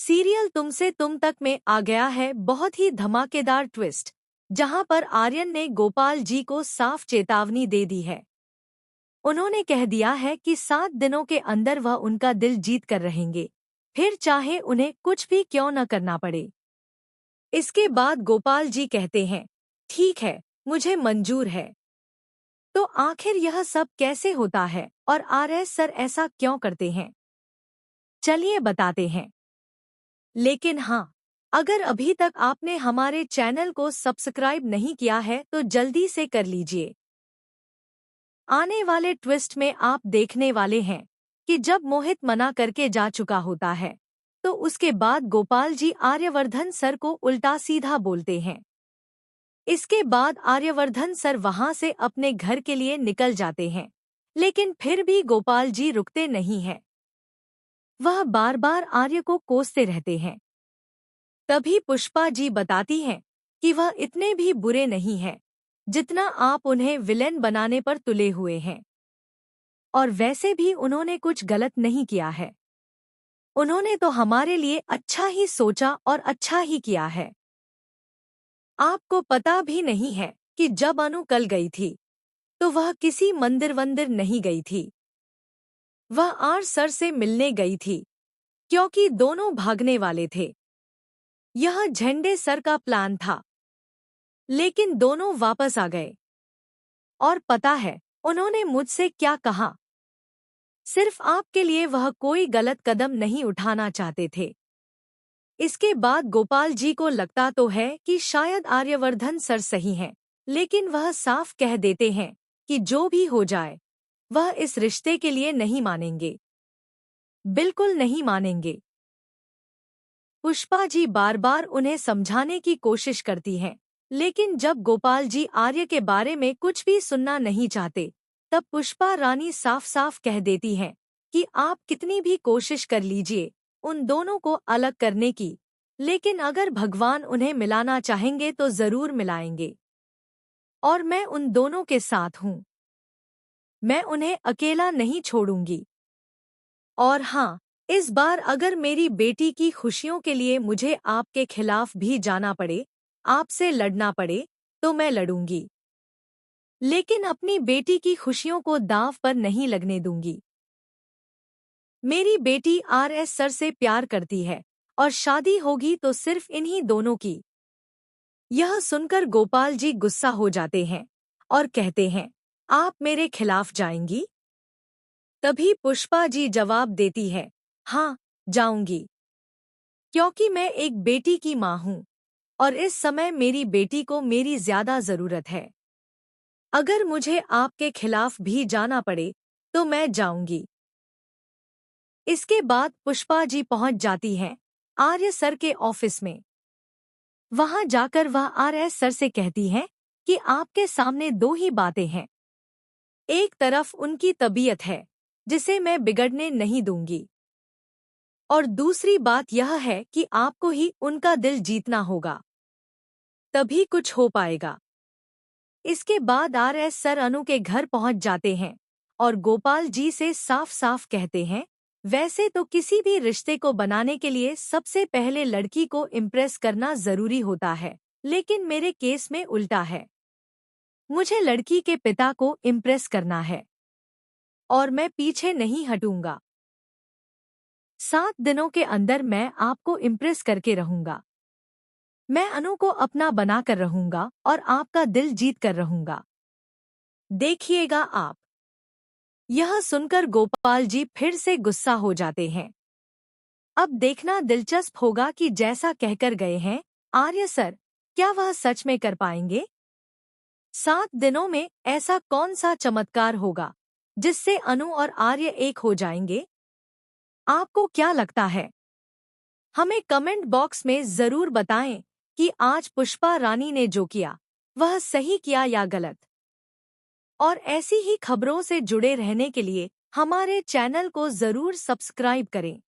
Serial तुमसे तुम तक में आ गया है बहुत ही धमाकेदार ट्विस्ट, जहां पर आर्यन ने गोपाल जी को साफ चेतावनी दे दी है। उन्होंने कह दिया है कि 7 दिनों के अंदर वह उनका दिल जीत कर रहेंगे, फिर चाहे उन्हें कुछ भी क्यों न करना पड़े। इसके बाद गोपाल जी कहते हैं, ठीक है, मुझे मंजूर है। तो आखिर यह सब कैसे होता है और आरएस सर ऐसा क्यों करते हैं, चलिए बताते हैं। लेकिन हाँ, अगर अभी तक आपने हमारे चैनल को सब्सक्राइब नहीं किया है तो जल्दी से कर लीजिए। आने वाले ट्विस्ट में आप देखने वाले हैं कि जब मोहित मना करके जा चुका होता है तो उसके बाद गोपाल जी आर्यवर्धन सर को उल्टा सीधा बोलते हैं। इसके बाद आर्यवर्धन सर वहां से अपने घर के लिए निकल जाते हैं, लेकिन फिर भी गोपाल जी रुकते नहीं हैं। वह बार बार आर्य को कोसते रहते हैं। तभी पुष्पा जी बताती हैं कि वह इतने भी बुरे नहीं हैं जितना आप उन्हें विलेन बनाने पर तुले हुए हैं। और वैसे भी उन्होंने कुछ गलत नहीं किया है। उन्होंने तो हमारे लिए अच्छा ही सोचा और अच्छा ही किया है। आपको पता भी नहीं है कि जब अनु कल गई थी तो वह किसी मंदिर वंदिर नहीं गई थी। वह आर सर से मिलने गई थी, क्योंकि दोनों भागने वाले थे। यह झंडे सर का प्लान था, लेकिन दोनों वापस आ गए। और पता है उन्होंने मुझसे क्या कहा? सिर्फ आपके लिए वह कोई गलत कदम नहीं उठाना चाहते थे। इसके बाद गोपाल जी को लगता तो है कि शायद आर्यवर्धन सर सही हैं, लेकिन वह साफ कह देते हैं कि जो भी हो जाए वह इस रिश्ते के लिए नहीं मानेंगे, बिल्कुल नहीं मानेंगे। पुष्पा जी बार बार उन्हें समझाने की कोशिश करती हैं, लेकिन जब गोपाल जी आर्य के बारे में कुछ भी सुनना नहीं चाहते, तब पुष्पा रानी साफ साफ कह देती हैं कि आप कितनी भी कोशिश कर लीजिए उन दोनों को अलग करने की, लेकिन अगर भगवान उन्हें मिलाना चाहेंगे तो जरूर मिलाएंगे। और मैं उन दोनों के साथ हूँ, मैं उन्हें अकेला नहीं छोड़ूंगी। और हाँ, इस बार अगर मेरी बेटी की खुशियों के लिए मुझे आपके खिलाफ भी जाना पड़े, आपसे लड़ना पड़े, तो मैं लड़ूंगी, लेकिन अपनी बेटी की खुशियों को दांव पर नहीं लगने दूंगी। मेरी बेटी आरएस सर से प्यार करती है और शादी होगी तो सिर्फ इन्हीं दोनों की। यह सुनकर गोपाल जी गुस्सा हो जाते हैं और कहते हैं, आप मेरे खिलाफ जाएंगी? तभी पुष्पा जी जवाब देती है, हाँ, जाऊंगी, क्योंकि मैं एक बेटी की माँ हूँ और इस समय मेरी बेटी को मेरी ज्यादा जरूरत है। अगर मुझे आपके खिलाफ भी जाना पड़े तो मैं जाऊंगी। इसके बाद पुष्पा जी पहुंच जाती हैं आर्य सर के ऑफिस में। वहां जाकर वह आरएस सर से कहती हैं कि आपके सामने दो ही बातें हैं। एक तरफ उनकी तबीयत है जिसे मैं बिगड़ने नहीं दूंगी, और दूसरी बात यह है कि आपको ही उनका दिल जीतना होगा, तभी कुछ हो पाएगा। इसके बाद आरएस सर अनु के घर पहुंच जाते हैं और गोपाल जी से साफ साफ कहते हैं, वैसे तो किसी भी रिश्ते को बनाने के लिए सबसे पहले लड़की को इम्प्रेस करना जरूरी होता है, लेकिन मेरे केस में उल्टा है। मुझे लड़की के पिता को इम्प्रेस करना है और मैं पीछे नहीं हटूंगा। 7 दिनों के अंदर मैं आपको इम्प्रेस करके रहूंगा। मैं अनु को अपना बनाकर रहूंगा और आपका दिल जीत कर रहूंगा, देखिएगा आप। यह सुनकर गोपाल जी फिर से गुस्सा हो जाते हैं। अब देखना दिलचस्प होगा कि जैसा कहकर गए हैं आर्य सर, क्या वह सच में कर पाएंगे? 7 दिनों में ऐसा कौन सा चमत्कार होगा जिससे अनु और आर्य एक हो जाएंगे? आपको क्या लगता है? हमें कमेंट बॉक्स में जरूर बताएं कि आज पुष्पा रानी ने जो किया वह सही किया या गलत। और ऐसी ही खबरों से जुड़े रहने के लिए हमारे चैनल को जरूर सब्सक्राइब करें।